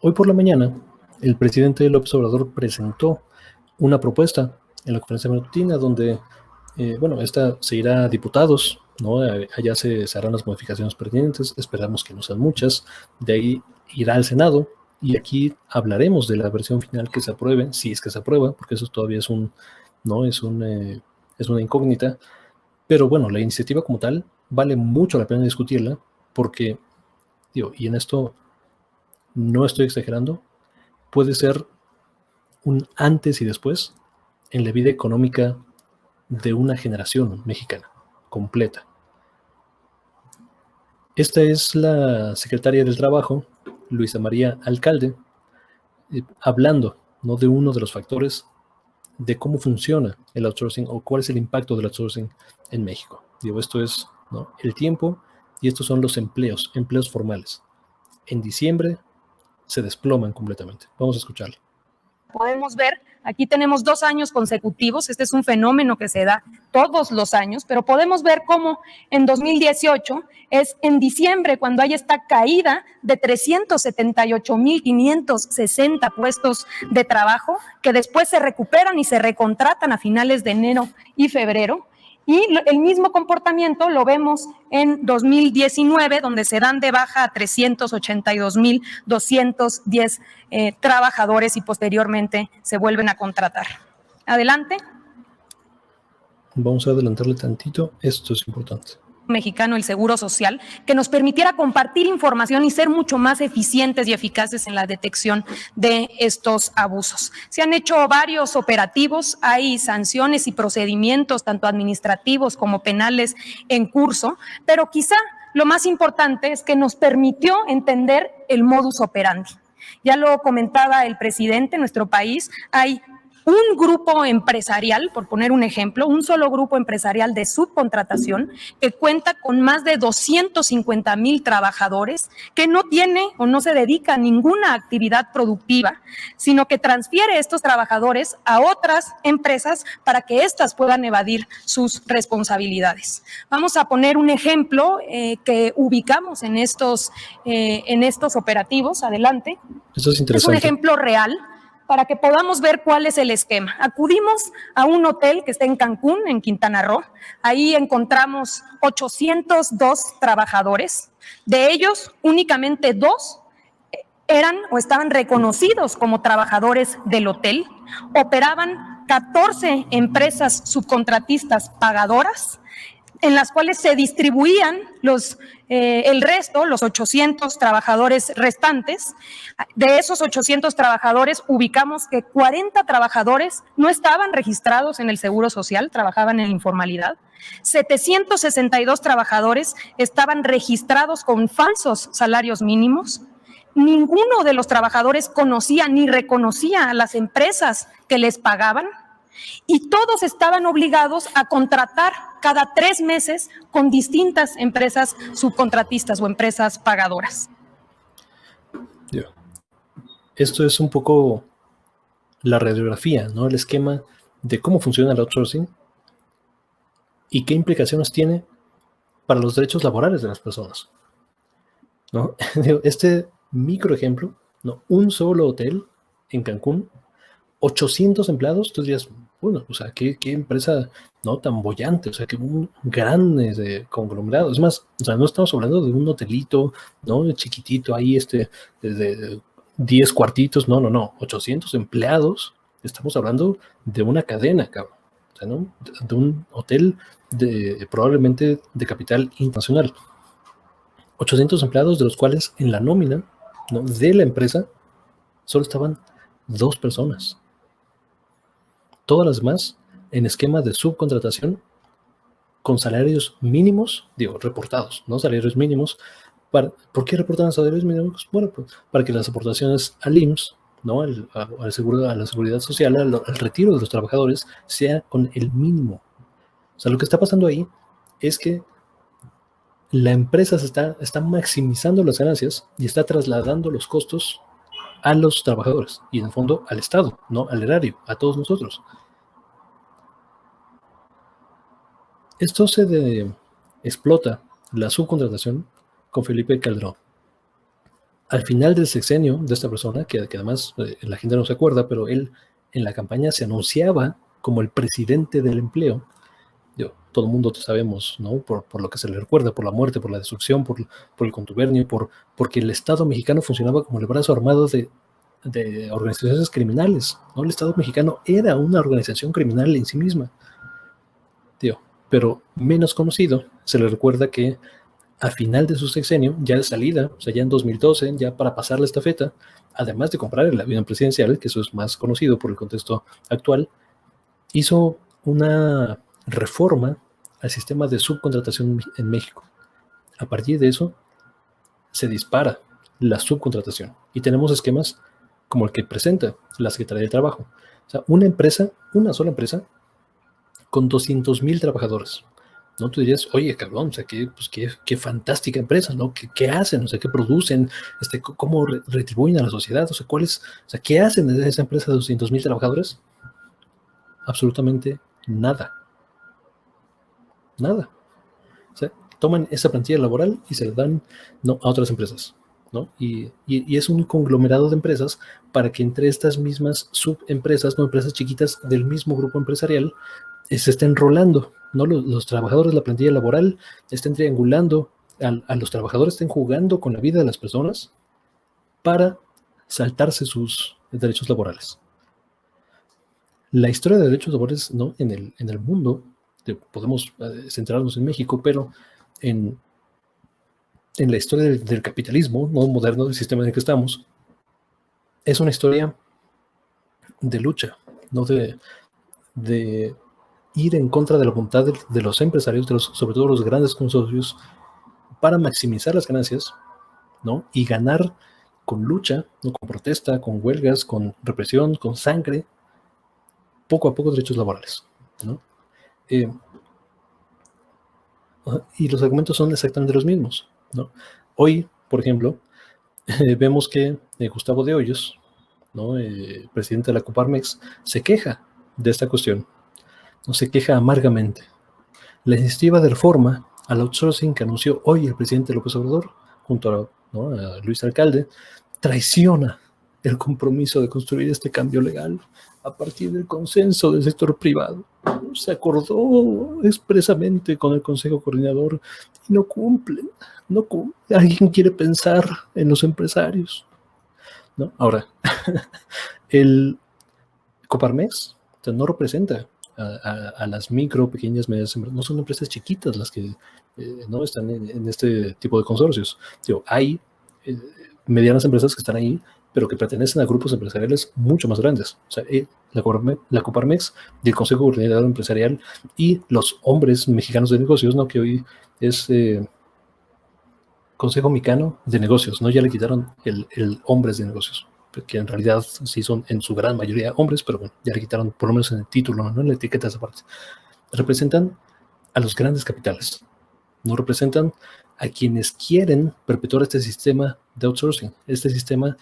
Hoy por la mañana, el presidente López Obrador presentó una propuesta en la conferencia matutina donde, esta se irá a diputados, ¿no? Allá se harán las modificaciones pertinentes, esperamos que no sean muchas, de ahí irá al Senado y aquí hablaremos de la versión final que se apruebe, si es que se aprueba, porque eso todavía es ¿no? Es una incógnita, pero bueno, la iniciativa como tal vale mucho la pena discutirla porque, y en esto no estoy exagerando, puede ser un antes y después en la vida económica de una generación mexicana completa. Esta es la secretaria del Trabajo, Luisa María Alcalde, hablando, ¿no?, de uno de los factores de cómo funciona el outsourcing o cuál es el impacto del outsourcing en México. Esto es, ¿no?, el tiempo, y estos son los empleos formales. En diciembre se desploman completamente. Vamos a escucharlo. Podemos ver, aquí tenemos 2 años consecutivos, este es un fenómeno que se da todos los años, pero podemos ver cómo en 2018 es en diciembre cuando hay esta caída de 378,560 puestos de trabajo que después se recuperan y se recontratan a finales de enero y febrero. Y el mismo comportamiento lo vemos en 2019, donde se dan de baja a 382,210 trabajadores y posteriormente se vuelven a contratar. Adelante. Vamos a adelantarle tantito, esto es importante. Mexicano, el Seguro Social, que nos permitiera compartir información y ser mucho más eficientes y eficaces en la detección de estos abusos. Se han hecho varios operativos, hay sanciones y procedimientos, tanto administrativos como penales, en curso, pero quizá lo más importante es que nos permitió entender el modus operandi. Ya lo comentaba el presidente, en nuestro país hay un grupo empresarial, por poner un ejemplo, un solo grupo empresarial de subcontratación que cuenta con más de 250,000 trabajadores, que no tiene o no se dedica a ninguna actividad productiva, sino que transfiere estos trabajadores a otras empresas para que éstas puedan evadir sus responsabilidades. Vamos a poner un ejemplo que ubicamos en estos operativos. Adelante. Eso es interesante. Es un ejemplo real para que podamos ver cuál es el esquema. Acudimos a un hotel que está en Cancún, en Quintana Roo. Ahí encontramos 802 trabajadores. De ellos, únicamente 2 eran o estaban reconocidos como trabajadores del hotel. Operaban 14 empresas subcontratistas pagadoras, en las cuales se distribuían el resto, los 800 trabajadores restantes. De esos 800 trabajadores, ubicamos que 40 trabajadores no estaban registrados en el Seguro Social, trabajaban en informalidad. 762 trabajadores estaban registrados con falsos salarios mínimos. Ninguno de los trabajadores conocía ni reconocía a las empresas que les pagaban. Y todos estaban obligados a contratar cada 3 meses con distintas empresas subcontratistas o empresas pagadoras. Esto es un poco la radiografía, ¿no?, el esquema de cómo funciona el outsourcing y qué implicaciones tiene para los derechos laborales de las personas, ¿no? Este micro ejemplo, ¿no?, un solo hotel en Cancún, 800 empleados, tú dirías, bueno, o sea, qué empresa, ¿no?, tan boyante, o sea, que un gran conglomerado. Es más, o sea, no estamos hablando de un hotelito, ¿no?, chiquitito ahí, de 10 cuartitos, no, 800 empleados, estamos hablando de una cadena, cabrón, o sea, ¿no?, de un hotel probablemente de capital internacional. 800 empleados, de los cuales en la nómina, ¿no?, de la empresa solo estaban 2 personas. Todas las demás en esquema de subcontratación con salarios mínimos, reportados, ¿no? Salarios mínimos. ¿Por qué reportan salarios mínimos? Bueno, pues para que las aportaciones al IMSS, ¿no?, a la seguridad social, al retiro de los trabajadores, sea con el mínimo. O sea, lo que está pasando ahí es que la empresa está maximizando las ganancias y está trasladando los costos a los trabajadores y en el fondo al Estado, ¿no?, al erario, a todos nosotros. Esto explota la subcontratación con Felipe Calderón. al final del sexenio de esta persona, que además la gente no se acuerda, pero él en la campaña se anunciaba como el presidente del empleo. Todo el mundo sabemos, ¿no? Por lo que se le recuerda, por la muerte, por la destrucción, por el contubernio, porque el Estado mexicano funcionaba como el brazo armado de organizaciones criminales, ¿no? El Estado mexicano era una organización criminal en sí misma. Pero menos conocido, se le recuerda que a final de su sexenio, ya de salida, o sea, ya en 2012, ya para pasar la estafeta, además de comprar el avión presidencial, que eso es más conocido por el contexto actual, hizo una reforma al sistema de subcontratación en México. A partir de eso, se dispara la subcontratación y tenemos esquemas como el que presenta la Secretaría del Trabajo. O sea, una sola empresa, con 200,000 trabajadores. ¿No? Tú dirías, oye, cabrón, o sea, qué fantástica empresa, ¿no? ¿Qué hacen? O sea, ¿qué producen? ¿Cómo retribuyen a la sociedad? O sea, ¿qué hacen desde esa empresa de 200,000 trabajadores? Absolutamente nada. Nada. O sea, toman esa plantilla laboral y se la dan, ¿no?, a otras empresas, ¿no? Y es un conglomerado de empresas para que entre estas mismas subempresas, no empresas chiquitas del mismo grupo empresarial, se estén rolando, ¿no? Los trabajadores, la plantilla laboral, estén triangulando a los trabajadores, estén jugando con la vida de las personas para saltarse sus derechos laborales. La historia de derechos laborales, ¿no?, en el mundo, podemos centrarnos en México, pero en la historia del capitalismo, ¿no?, moderno, del sistema en el que estamos, es una historia de lucha, ¿no?, de ir en contra de la voluntad de los empresarios, sobre todo los grandes consorcios, para maximizar las ganancias, ¿no?, y ganar con lucha, ¿no?, con protesta, con huelgas, con represión, con sangre, poco a poco derechos laborales, ¿no? Y los argumentos son exactamente los mismos, ¿no? Hoy, por ejemplo, vemos que Gustavo de Hoyos, ¿no?, presidente de la Coparmex, se queja de esta cuestión, ¿no?, se queja amargamente. La iniciativa de reforma al outsourcing que anunció hoy el presidente López Obrador, junto a Luis Alcalde, traiciona el compromiso de construir este cambio legal a partir del consenso del sector privado. Se acordó expresamente con el Consejo Coordinador y no cumplen. Alguien quiere pensar en los empresarios, ¿no? Ahora, el Coparmex, o sea, no representa a las micro, pequeñas, medianas empresas. No son empresas chiquitas las que no están en este tipo de consorcios. Hay medianas empresas que están ahí, pero que pertenecen a grupos empresariales mucho más grandes. O sea, la Coparmex del Consejo Coordinador Empresarial y los hombres mexicanos de negocios, ¿no?, que hoy es Consejo Mexicano de Negocios, ¿no? Ya le quitaron el hombres de negocios, que en realidad sí son en su gran mayoría hombres, pero bueno, ya le quitaron por lo menos en el título, ¿no?, en la etiqueta esa parte. Representan a los grandes capitales, no representan a quienes quieren perpetuar este sistema de outsourcing, este sistema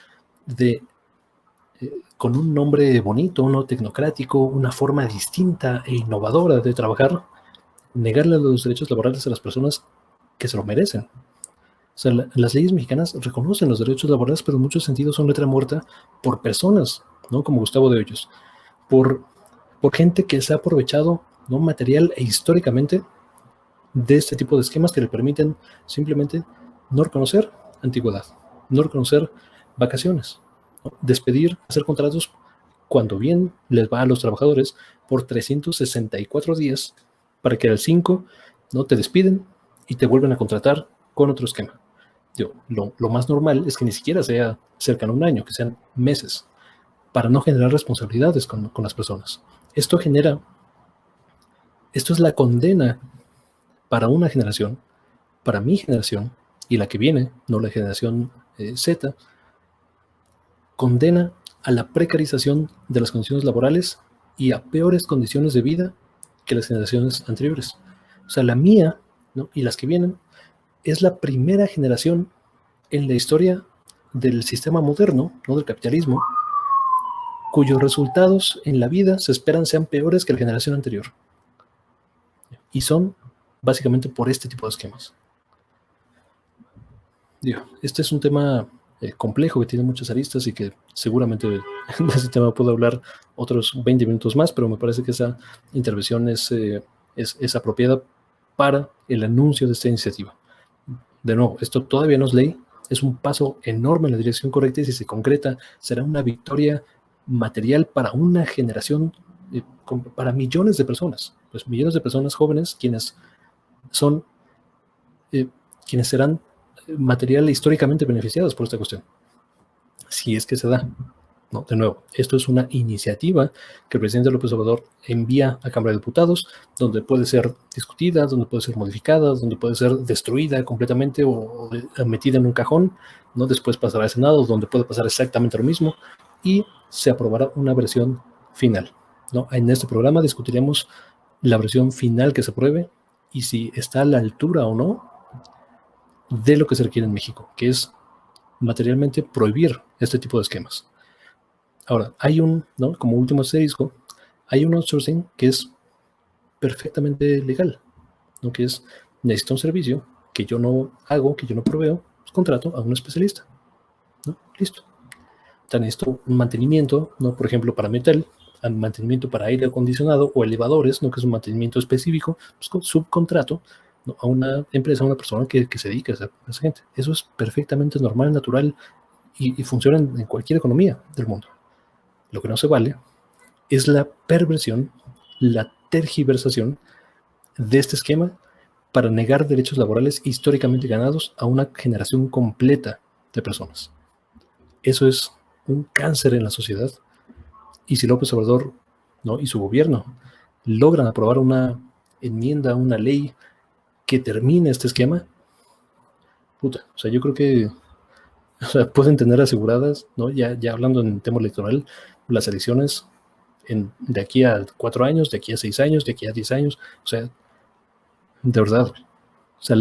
con un nombre bonito, uno tecnocrático, una forma distinta e innovadora de trabajar, negarle los derechos laborales a las personas que se lo merecen. O sea, las leyes mexicanas reconocen los derechos laborales, pero en muchos sentidos son letra muerta por personas, ¿no?, como Gustavo de Hoyos, por gente que se ha aprovechado, ¿no?, material e históricamente de este tipo de esquemas que le permiten simplemente no reconocer antigüedad, no reconocer vacaciones, ¿no?, despedir, hacer contratos cuando bien les va a los trabajadores por 364 días para que al 5, ¿no?, te despiden y te vuelven a contratar con otro esquema. Lo más normal es que ni siquiera sea cercano a un año, que sean meses, para no generar responsabilidades con las personas. Esto es la condena para una generación, para mi generación y la que viene, no la generación Z, condena a la precarización de las condiciones laborales y a peores condiciones de vida que las generaciones anteriores. O sea, la mía, ¿no?, y las que vienen, es la primera generación en la historia del sistema moderno, ¿no?, del capitalismo, cuyos resultados en la vida se esperan sean peores que la generación anterior. Y son básicamente por este tipo de esquemas. Este es un tema complejo, que tiene muchas aristas y que seguramente de ese tema puedo hablar otros 20 minutos más, pero me parece que esa intervención es apropiada para el anuncio de esta iniciativa. De nuevo, esto todavía no es ley, es un paso enorme en la dirección correcta y si se concreta será una victoria material para una generación, para millones de personas, pues millones de personas jóvenes quienes son, quienes serán material históricamente beneficiados por esta cuestión, si es que se da. No, de nuevo, esto es una iniciativa que el presidente López Obrador envía a Cámara de Diputados, donde puede ser discutida, donde puede ser modificada, donde puede ser destruida completamente o metida en un cajón, ¿no? Después pasará al Senado, donde puede pasar exactamente lo mismo, y se aprobará una versión final, ¿no? En este programa discutiremos la versión final que se apruebe y si está a la altura o no de lo que se requiere en México, que es materialmente prohibir este tipo de esquemas. Ahora, hay ¿no? Como último asterisco, hay un outsourcing que es perfectamente legal, ¿no? Que es, necesito un servicio que yo no hago, que yo no proveo, pues contrato a un especialista, ¿no? Listo. Entonces, necesito un mantenimiento, ¿no? Por ejemplo, para metal, mantenimiento para aire acondicionado o elevadores, ¿no? Que es un mantenimiento específico, pues subcontrato, ¿no? A una empresa, a una persona que se dedica a esa gente. Eso es perfectamente normal, natural y funciona en cualquier economía del mundo. Lo que no se vale es la perversión, la tergiversación de este esquema para negar derechos laborales históricamente ganados a una generación completa de personas. Eso es un cáncer en la sociedad. Y si López Obrador, ¿no? y su gobierno logran aprobar una enmienda, una ley que termine este esquema, puta, o sea, yo creo que pueden tener aseguradas, ¿no? Ya hablando en tema electoral, las elecciones de aquí a 4 años, de aquí a 6 años, de aquí a 10 años, o sea, de verdad, o sea,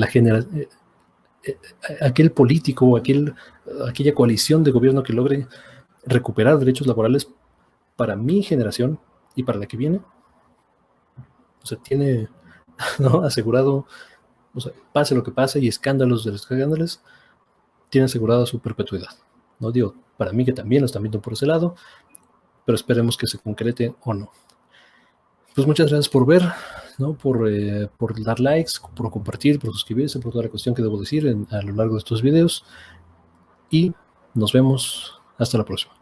aquel político, aquella coalición de gobierno que logre recuperar derechos laborales para mi generación y para la que viene, o sea, tiene, ¿no? asegurado, o sea, pase lo que pase y escándalos de los escándalos, tiene asegurada su perpetuidad. No digo, para mí que también lo están viendo por ese lado, pero esperemos que se concrete o no. Pues muchas gracias por ver, ¿no? por dar likes, por compartir, por suscribirse, por toda la cuestión que debo decir a lo largo de estos videos. Y nos vemos hasta la próxima.